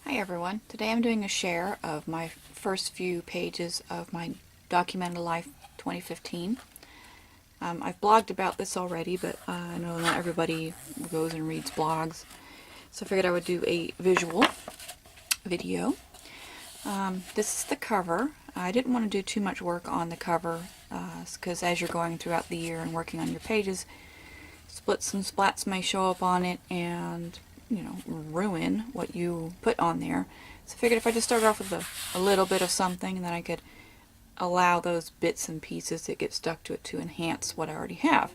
Hi everyone. Today I'm doing a share of my first few pages of my Documented Life 2015. I've blogged about this already, but I know not everybody goes and reads blogs, so I figured I would do a visual video. This is the cover. I didn't want to do too much work on the cover because as you're going throughout the year and working on your pages, splits and splats may show up on it and ruin what you put on there. So I figured if I just started off with a little bit of something, then I could allow those bits and pieces that get stuck to it to enhance what I already have.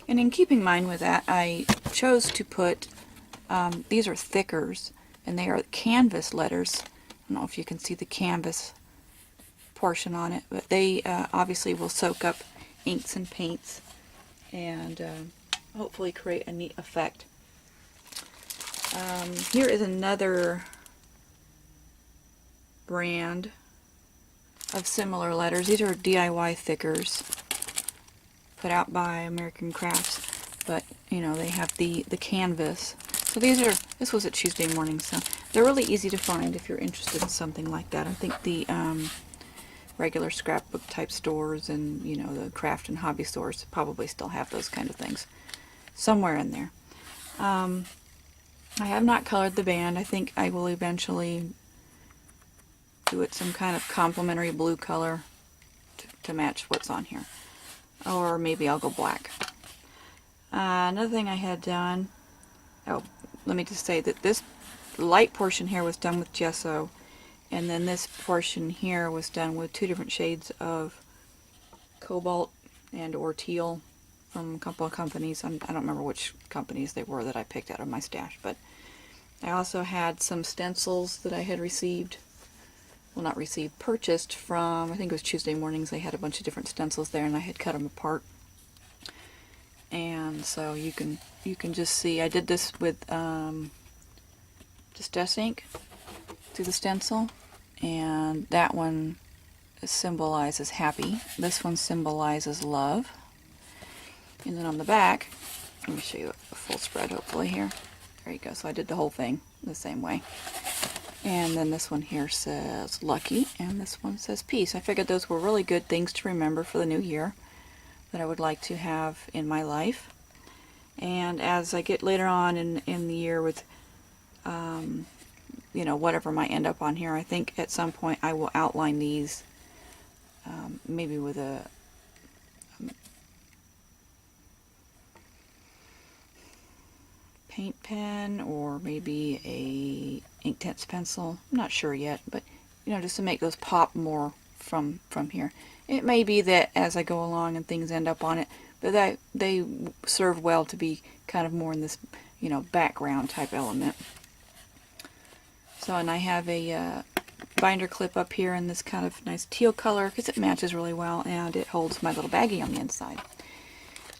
And in keeping in mind with that, I chose to put, these are thickers, and they are canvas letters. I don't know if you can see the canvas portion on it, but they obviously will soak up inks and paints and hopefully create a neat effect. Here is another brand of similar letters. These are DIY thickers put out by American Crafts, but they have the canvas. So this was at Tuesday Morning, so they're really easy to find if you're interested in something like that. I think the regular scrapbook type stores and the craft and hobby stores probably still have those kind of things somewhere in there. I have not colored the band. I think I will eventually do it some kind of complementary blue color to match what's on here. Or maybe I'll go black. Another thing I had done, let me just say that this light portion here was done with gesso, and then this portion here was done with two different shades of cobalt and or teal from a couple of companies. I don't remember which companies they were that I picked out of my stash, but I also had some stencils that I had received, well not received, purchased from, I think it was Tuesday Mornings. They had a bunch of different stencils there and I had cut them apart. And so you can just see, I did this with Distress ink through the stencil, and that one symbolizes happy. This one symbolizes love. And then on the back, let me show you a full spread hopefully here. There you go. So I did the whole thing the same way. And then this one here says lucky, and this one says peace. I figured those were really good things to remember for the new year that I would like to have in my life. And as I get later on in the year with, whatever might end up on here, I think at some point I will outline these maybe with a paint pen or maybe a Inktense pencil. I'm not sure yet, but just to make those pop more from here. It may be that as I go along and things end up on it, but they serve well to be kind of more in this background type element. So, and I have a binder clip up here in this kind of nice teal color because it matches really well and it holds my little baggie on the inside.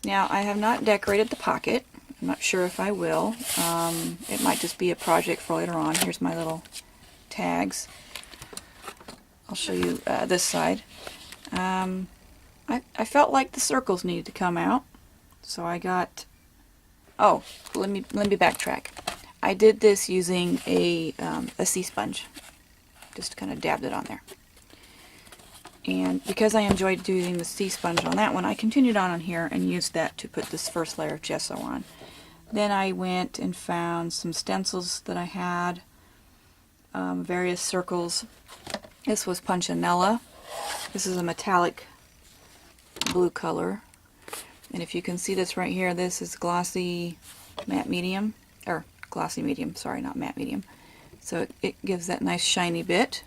Now I have not decorated the pocket. I'm not sure if I will. It might just be a project for later on. Here's my little tags. I'll show you this side. I felt like the circles needed to come out, so I got. Oh, let me backtrack. I did this using a sea sponge. Just kind of dabbed it on there. And because I enjoyed doing the sea sponge on that one, I continued on here and used that to put this first layer of gesso on. Then I went and found some stencils that I had, various circles. This was Punchinella. This is a metallic blue color. And if you can see this right here, this is glossy matte medium, or glossy medium, sorry, not matte medium. So it gives that nice shiny bit.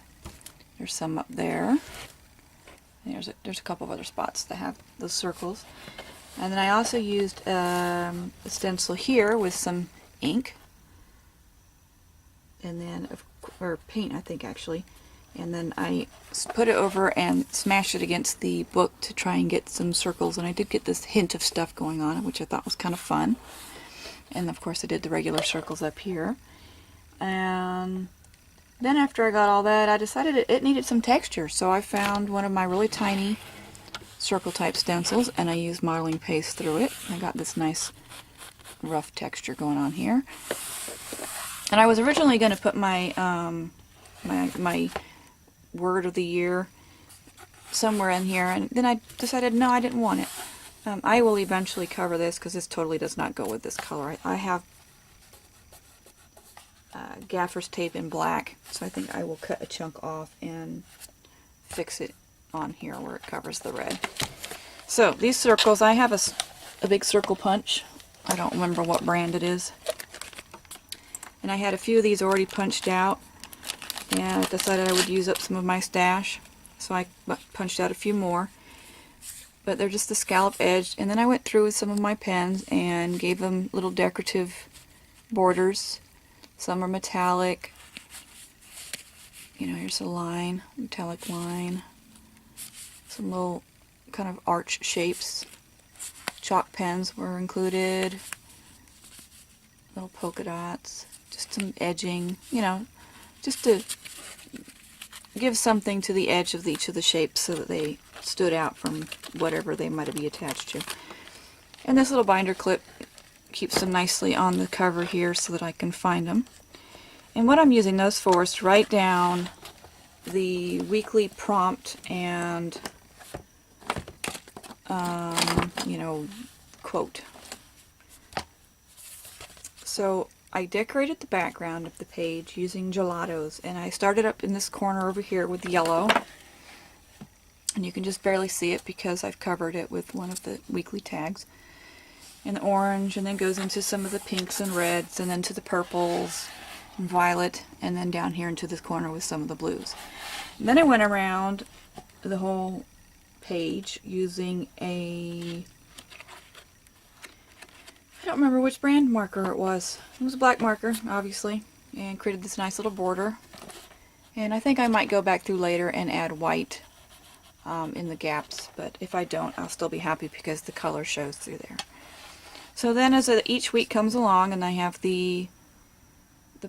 There's some up there. There's a couple of other spots that have those circles. And then I also used a stencil here with some ink, and then or paint I think actually, and then I put it over and smashed it against the book to try and get some circles, and I did get this hint of stuff going on, which I thought was kind of fun. And of course I did the regular circles up here. And then after I got all that, I decided it needed some texture, so I found one of my really tiny circle type stencils and I used modeling paste through it. I got this nice rough texture going on here. And I was originally going to put my my word of the year somewhere in here, and then I decided no, I didn't want it. I will eventually cover this because this totally does not go with this color. I have gaffer's tape in black, so I think I will cut a chunk off and fix it on here where it covers the red. So these circles, I have a big circle punch. I don't remember what brand it is. And I had a few of these already punched out, and I decided I would use up some of my stash, so I punched out a few more. But they're just the scallop edged, and then I went through with some of my pens and gave them little decorative borders. Some are metallic. You know, here's a line, metallic line. Some little kind of arch shapes. Chalk pens were included. Little polka dots. Just some edging, you know, just to give something to the edge of each of the shapes so that they stood out from whatever they might be attached to. And this little binder clip keeps them nicely on the cover here so that I can find them. And what I'm using those for is to write down the weekly prompt and you know, quote. So I decorated the background of the page using gelatos, and I started up in this corner over here with yellow, and you can just barely see it because I've covered it with one of the weekly tags, and the orange, and then goes into some of the pinks and reds, and then to the purples and violet, and then down here into this corner with some of the blues. And then I went around the whole page using a, I don't remember which brand marker it was. It was a black marker, obviously, and created this nice little border. And I think I might go back through later and add white in the gaps, but if I don't, I'll still be happy because the color shows through there. So then as each week comes along and I have the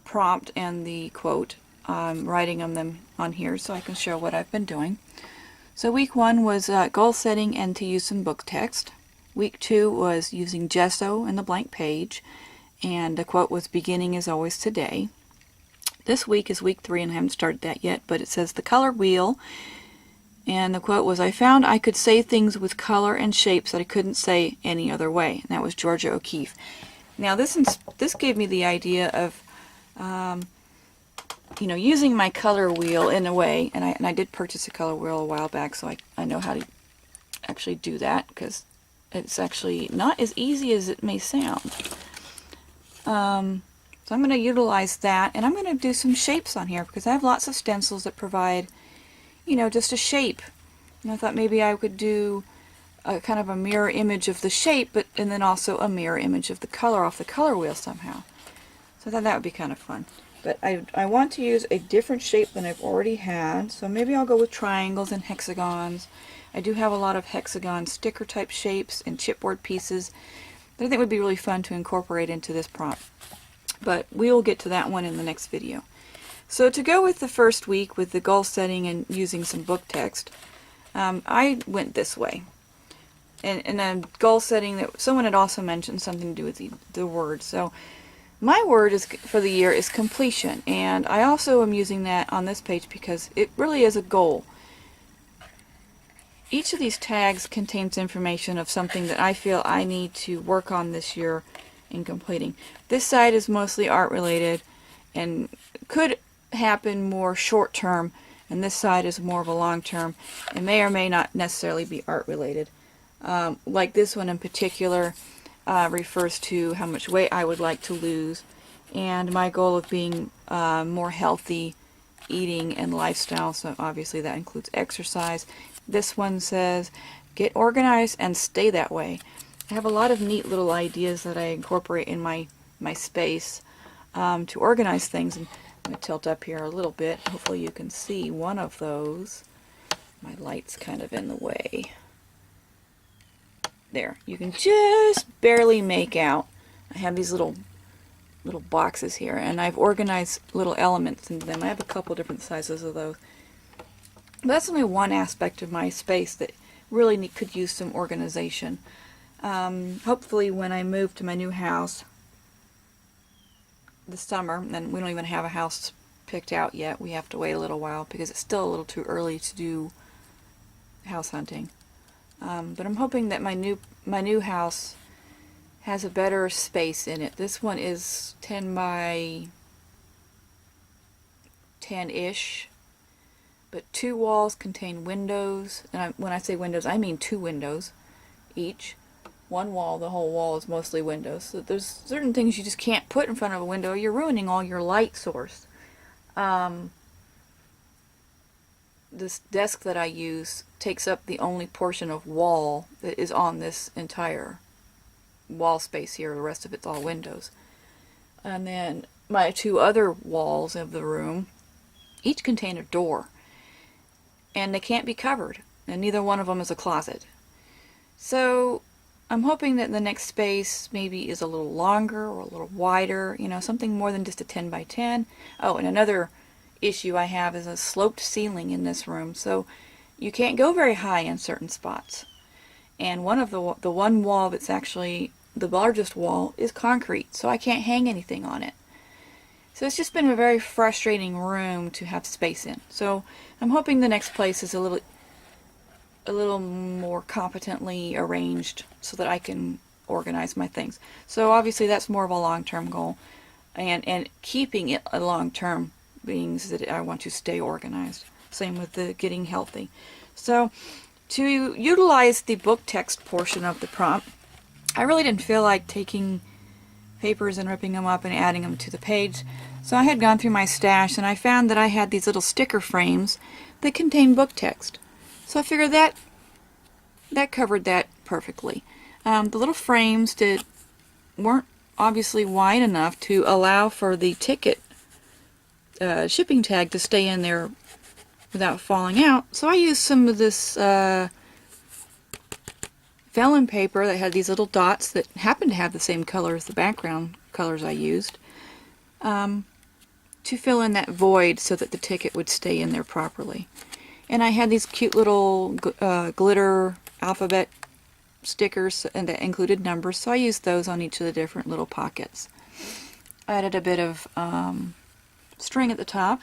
prompt and the quote, I'm writing them on here so I can show what I've been doing. So week 1 was goal setting and to use some book text. Week 2 was using gesso and the blank page, and the quote was beginning is always today. This week is week 3 and I haven't started that yet, but it says the color wheel, and the quote was, I found I could say things with color and shapes that I couldn't say any other way, and that was Georgia O'Keeffe. Now this gave me the idea of you know, using my color wheel in a way, and I did purchase a color wheel a while back, so I know how to actually do that, because it's actually not as easy as it may sound. So I'm going to utilize that, and I'm going to do some shapes on here, because I have lots of stencils that provide, you know, just a shape. And I thought maybe I could do a kind of a mirror image of the shape, and then also a mirror image of the color off the color wheel somehow. So I thought that would be kind of fun. But I want to use a different shape than I've already had, so maybe I'll go with triangles and hexagons. I do have a lot of hexagon sticker type shapes and chipboard pieces that I think would be really fun to incorporate into this prompt. But we will get to that one in the next video. So to go with the first week with the goal setting and using some book text, I went this way. And then goal setting, that someone had also mentioned something to do with the word. So my word is for the year is completion, and I also am using that on this page because it really is a goal. Each of these tags contains information of something that I feel I need to work on this year in completing. This side is mostly art related and could happen more short term, and this side is more of a long term and may or may not necessarily be art related. Like this one in particular refers to how much weight I would like to lose and my goal of being more healthy eating and lifestyle, so obviously that includes exercise. This one says get organized and stay that way. I have a lot of neat little ideas that I incorporate in my space to organize things, and I'm going to tilt up here a little bit. Hopefully you can see one of those. My light's kind of in the way. There, you can just barely make out. I have these little boxes here, and I've organized little elements into them. I have a couple different sizes of those. But that's only one aspect of my space that really could use some organization. Hopefully when I move to my new house, the summer, and we don't even have a house picked out yet. We have to wait a little while because it's still a little too early to do house hunting. But I'm hoping that my new house has a better space in it. This one is 10 by 10-ish, but 2 walls contain windows, and when I say windows, I mean 2 windows each. One wall, the whole wall is mostly windows. So there's certain things you just can't put in front of a window. You're ruining all your light source. This desk that I use takes up the only portion of wall that is on this entire wall space here. The rest of it's all windows. And then my 2 other walls of the room each contain a door, and they can't be covered, and neither one of them is a closet. So I'm hoping that the next space maybe is a little longer or a little wider, you know, something more than just a 10 by 10. Oh, and another issue I have is a sloped ceiling in this room, so you can't go very high in certain spots. And one of the one wall that's actually the largest wall is concrete, so I can't hang anything on it. So it's just been a very frustrating room to have space in. So I'm hoping the next place is a little more competently arranged so that I can organize my things. So obviously that's more of a long-term goal, and keeping it a long-term means that I want to stay organized. Same with the getting healthy. So to utilize the book text portion of the prompt, I really didn't feel like taking papers and ripping them up and adding them to the page. So I had gone through my stash and I found that I had these little sticker frames that contain book text. So I figured that covered that perfectly. The little frames weren't obviously wide enough to allow for the ticket shipping tag to stay in there without falling out. So I used some of this vellum paper that had these little dots that happened to have the same color as the background colors I used to fill in that void so that the ticket would stay in there properly. And I had these cute little glitter alphabet stickers and that included numbers, so I used those on each of the different little pockets. I added a bit of string at the top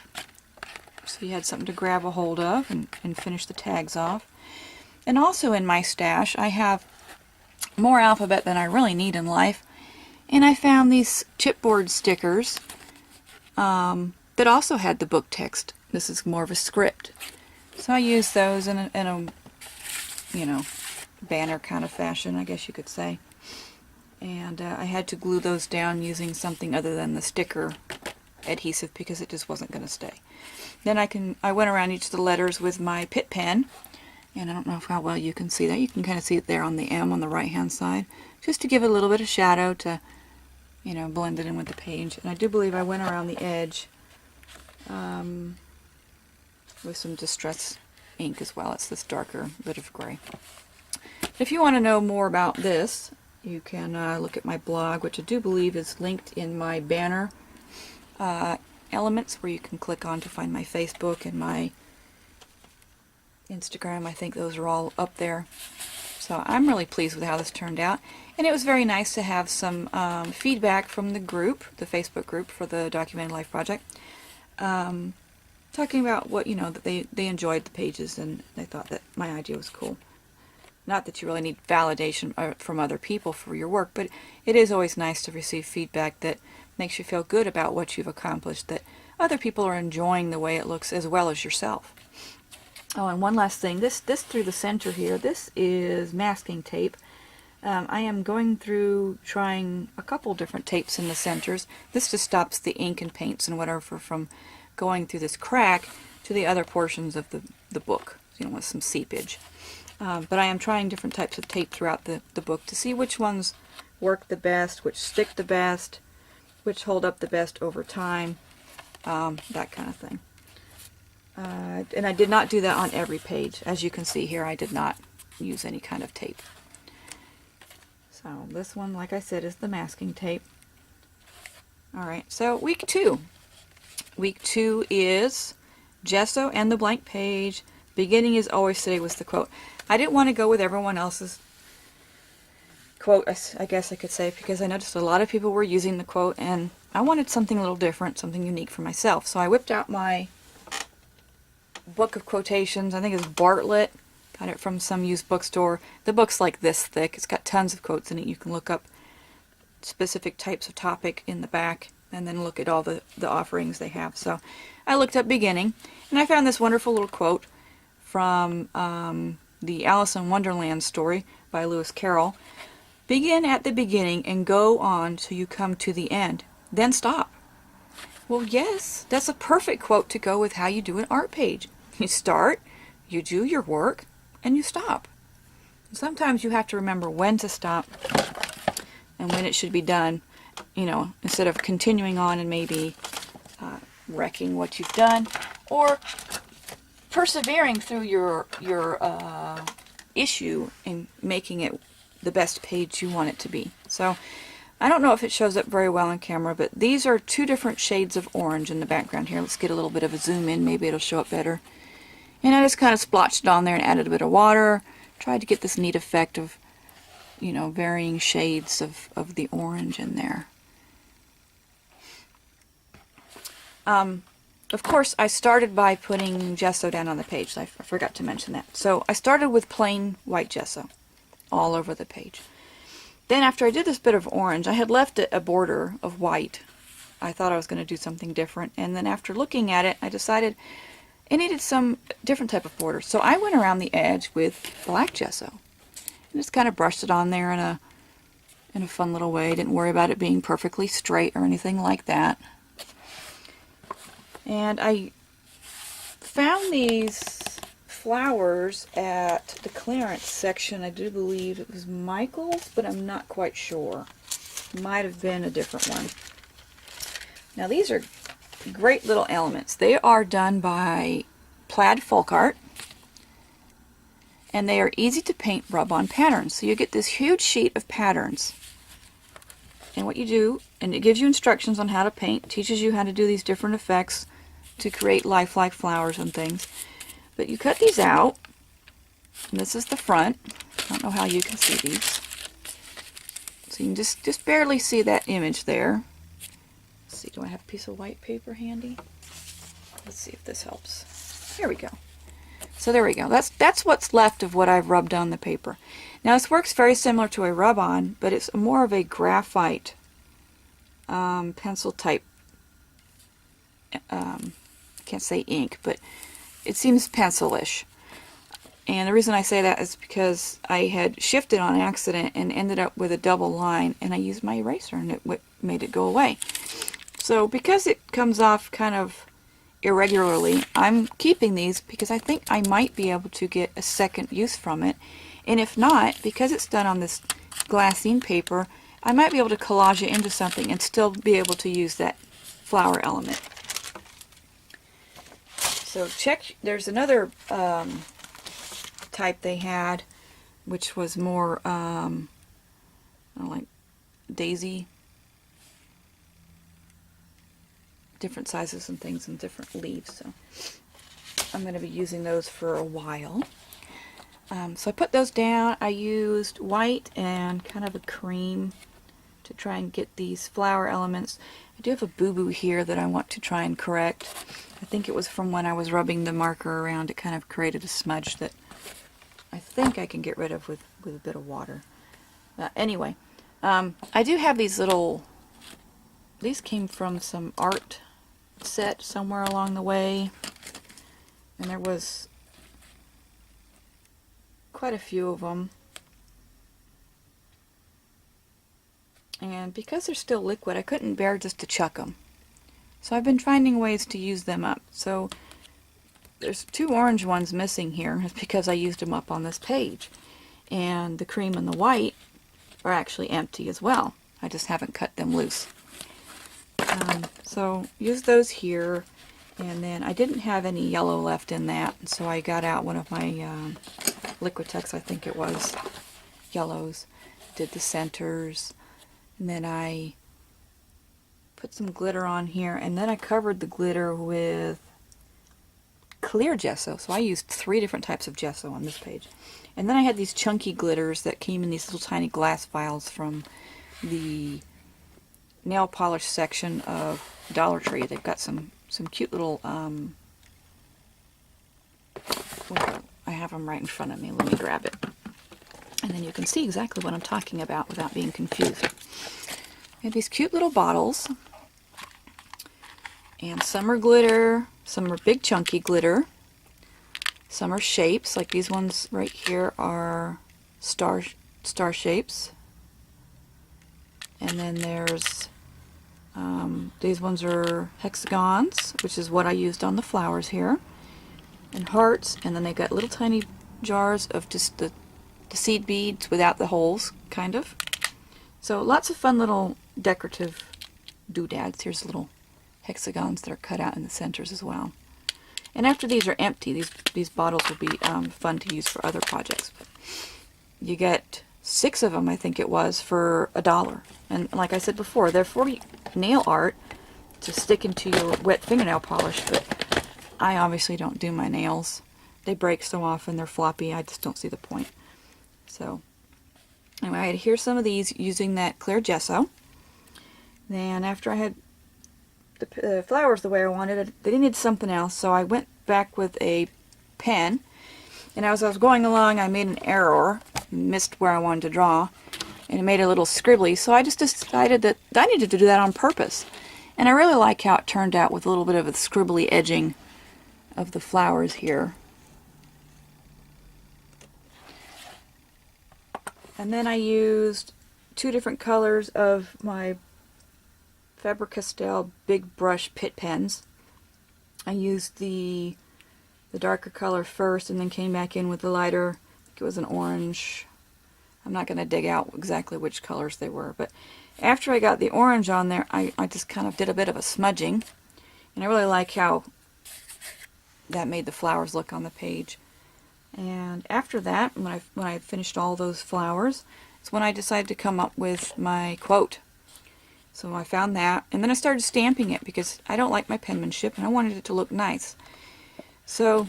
so you had something to grab a hold of and finish the tags off. And also in my stash I have more alphabet than I really need in life, and I found these chipboard stickers that also had the book text. This is more of a script, so I used those in a you know, banner kind of fashion, I guess you could say. And I had to glue those down using something other than the sticker adhesive because it just wasn't going to stay. Then I went around each of the letters with my Pitt pen, and I don't know how well you can see that. You can kind of see it there on the M on the right hand side, just to give it a little bit of shadow to, you know, blend it in with the page. And I do believe I went around the edge with some Distress ink as well. It's this darker bit of gray. If you want to know more about this, you can look at my blog, which I do believe is linked in my banner elements, where you can click on to find my Facebook and my Instagram. I think those are all up there. So I'm really pleased with how this turned out. And it was very nice to have some feedback from the group, the Facebook group for the Documented Life Project, talking about what, you know, that they enjoyed the pages and they thought that my idea was cool. Not that you really need validation from other people for your work, but it is always nice to receive feedback that makes you feel good about what you've accomplished, that other people are enjoying the way it looks as well as yourself. Oh, and one last thing, this through the center here, this is masking tape. I am going through trying a couple different tapes in the centers. This just stops the ink and paints and whatever from going through this crack to the other portions of the book, you know, with some seepage. But I am trying different types of tape throughout the book to see which ones work the best, which stick the best, which hold up the best over time, that kind of thing. And I did not do that on every page. As you can see here, I did not use any kind of tape. So this one, like I said, is the masking tape. Alright, so week 2. Week 2 is gesso and the blank page. Beginning is always today was the quote. I didn't want to go with everyone else's quote, I guess I could say, because I noticed a lot of people were using the quote, and I wanted something a little different, something unique for myself. So I whipped out my book of quotations. I think it's Bartlett. Got it from some used bookstore. The book's like this thick. It's got tons of quotes in it. You can look up specific types of topic in the back and then look at all the offerings they have. So I looked up beginning, and I found this wonderful little quote from the Alice in Wonderland story by Lewis Carroll. Begin at the beginning and go on till you come to the end. Then stop. Well, yes, that's a perfect quote to go with how you do an art page. You start, you do your work, and you stop. Sometimes you have to remember when to stop and when it should be done, you know, instead of continuing on and maybe wrecking what you've done, or persevering through your issue and making it the best page you want it to be. So I don't know if it shows up very well on camera, but these are two different shades of orange in the background here. Let's get a little bit of a zoom in, maybe it'll show up better. And I just kind of splotched it on there and added a bit of water, tried to get this neat effect of, you know, varying shades of the orange in there. Of course, I started by putting gesso down on the page. I forgot to mention that. So I started with plain white gesso all over the page. Then after I did this bit of orange, I had left it a border of white. I thought I was going to do something different. And then after looking at it, I decided it needed some different type of border. So I went around the edge with black gesso. And just kind of brushed it on there in a fun little way. Didn't worry about it being perfectly straight or anything like that. And I found these flowers at the clearance section. I do believe it was Michael's, but I'm not quite sure. Might have been a different one. Now these are great little elements. They are done by Plaid Folk Art, and they are easy to paint rub-on patterns. So you get this huge sheet of patterns, and what you do, and it gives you instructions on how to paint, teaches you how to do these different effects to create lifelike flowers and things. But you cut these out, and this is the front. I don't know how you can see these. So you can just barely see that image there. Let's see, do I have a piece of white paper handy? Let's see if this helps. Here we go. So there we go. That's what's left of what I've rubbed on the paper. Now this works very similar to a rub-on, but it's more of a graphite pencil type. I can't say ink, but it seems pencil-ish. And the reason I say that is because I had shifted on accident and ended up with a double line, and I used my eraser and it made it go away. So because it comes off kind of irregularly, I'm keeping these because I think I might be able to get a second use from it. And if not, because it's done on this glassine paper, I might be able to collage it into something and still be able to use that flower element. So check, there's another type they had, which was more like daisy, different sizes and things and different leaves. So I'm going to be using those for a while. So I put those down. I used white and kind of a cream to try and get these flower elements. I do have a boo-boo here that I want to try and correct. I think it was from when I was rubbing the marker around. It kind of created a smudge that I think I can get rid of with a bit of water. Anyway, I do have these little, these came from some art set somewhere along the way, and there was quite a few of them. And because they're still liquid, I couldn't bear just to chuck them. So I've been finding ways to use them up. So there's two orange ones missing here. It's because I used them up on this page. And the cream and the white are actually empty as well. I just haven't cut them loose. So use those here. And then I didn't have any yellow left in that, so I got out one of my Liquitex, I think it was, yellows. Did the centers. And then I put some glitter on here, and then I covered the glitter with clear gesso, so I used 3 different types of gesso on this page. And then I had these chunky glitters that came in these little tiny glass vials from the nail polish section of Dollar Tree. They've got some cute little, I have them right in front of me. Let me grab it. And then you can see exactly what I'm talking about without being confused. I have these cute little bottles. And some are glitter, some are big chunky glitter. Some are shapes, like these ones right here are star shapes. And then there's, these ones are hexagons, which is what I used on the flowers here. And hearts, and then they've got little tiny jars of just the seed beads without the holes, kind of. So lots of fun little decorative doodads. Here's little hexagons that are cut out in the centers as well. And after these are empty, these bottles will be fun to use for other projects. But you get 6 of them, I think it was, for $1. And like I said before, they're for nail art to stick into your wet fingernail polish, but I obviously don't do my nails. They break so often, they're floppy, I just don't see the point. So anyway, I adhere some of these using that clear gesso. Then after I had the flowers the way I wanted, they needed something else, so I went back with a pen. And as I was going along, I made an error, missed where I wanted to draw, and it made a little scribbly, so I just decided that I needed to do that on purpose. And I really like how it turned out with a little bit of a scribbly edging of the flowers here. And then I used 2 different colors of my Faber-Castell Big Brush Pit Pens. I used the darker color first and then came back in with the lighter. I think it was an orange. I'm not going to dig out exactly which colors they were, but after I got the orange on there, I just kind of did a bit of a smudging. And I really like how that made the flowers look on the page. And after that, when I finished all those flowers, it's when I decided to come up with my quote. So I found that, and then I started stamping it because I don't like my penmanship and I wanted it to look nice. So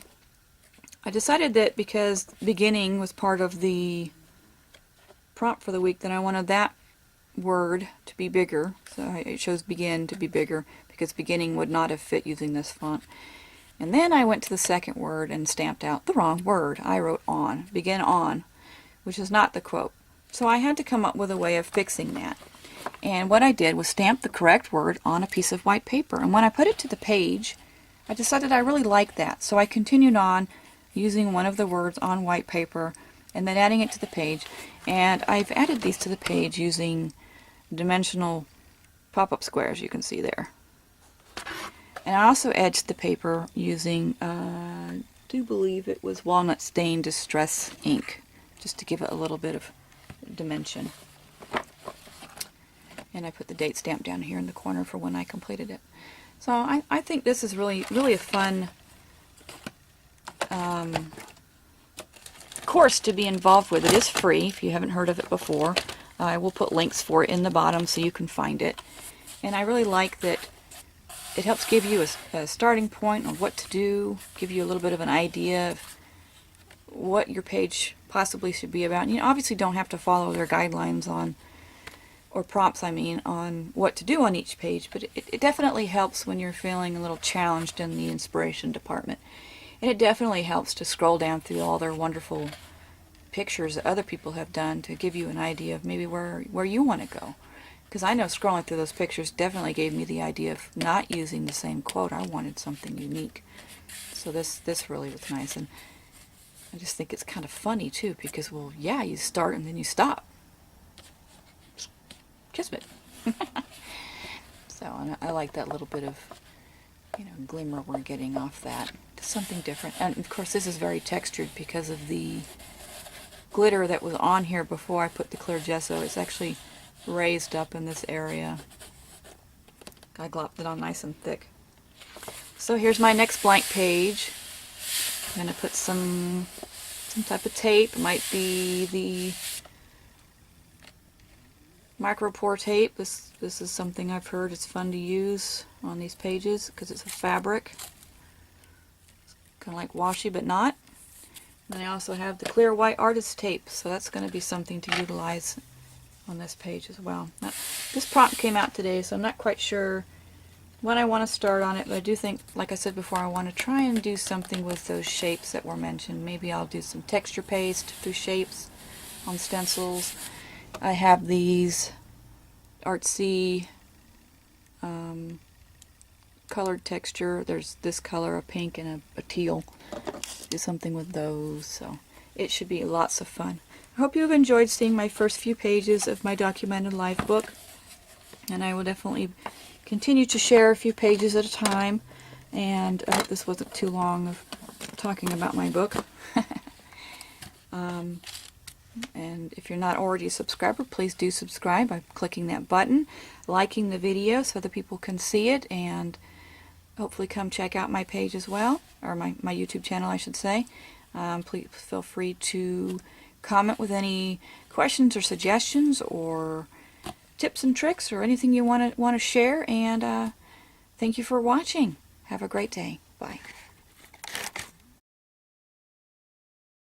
I decided that because beginning was part of the prompt for the week, that I wanted that word to be bigger. So I chose begin to be bigger because beginning would not have fit using this font. And then I went to the second word and stamped out the wrong word. I wrote on, begin on, which is not the quote. So I had to come up with a way of fixing that. And what I did was stamp the correct word on a piece of white paper. And when I put it to the page, I decided I really liked that. So I continued on using one of the words on white paper and then adding it to the page. And I've added these to the page using dimensional pop-up squares, you can see there. And I also edged the paper using, I do believe it was walnut stain distress ink, just to give it a little bit of dimension. And I put the date stamp down here in the corner for when I completed it. So I think this is really a fun course to be involved with. It is free if you haven't heard of it before. I will put links for it in the bottom so you can find it. And I really like that it helps give you a starting point on what to do, give you a little bit of an idea of what your page possibly should be about. And you obviously don't have to follow their guidelines on, or prompts I mean, on what to do on each page, but it definitely helps when you're feeling a little challenged in the inspiration department. And it definitely helps to scroll down through all their wonderful pictures that other people have done to give you an idea of maybe where you want to go. Because I know scrolling through those pictures definitely gave me the idea of not using the same quote. I wanted something unique. So this really was nice. And I just think it's kind of funny too, because, well, yeah, you start and then you stop. Kismet. So and I like that little bit of, glimmer we're getting off that. Just something different. And of course this is very textured because of the glitter that was on here before I put the clear gesso. It's actually raised up in this area. I glopped it on nice and thick. So here's my next blank page. I'm going to put some type of tape. It might be the micropore tape. This is something I've heard it's fun to use on these pages because it's a fabric. It's kind of like washi but not. And I also have the clear white artist tape, so that's going to be something to utilize on this page as well. Now, this prompt came out today, so I'm not quite sure when I want to start on it, but I do think, like I said before, I want to try and do something with those shapes that were mentioned. Maybe I'll do some texture paste through shapes on stencils. I have these artsy colored texture. There's this color, a pink and a teal. Do something with those, so it should be lots of fun. I hope you've enjoyed seeing my first few pages of my Documented Life book, and I will definitely continue to share a few pages at a time, and I hope this wasn't too long of talking about my book. And if you're not already a subscriber, please do subscribe by clicking that button, liking the video so other people can see it, and hopefully come check out my page as well, or my YouTube channel I should say. Please feel free to comment with any questions or suggestions or tips and tricks or anything you want to share, and thank you for watching. Have a great day. Bye.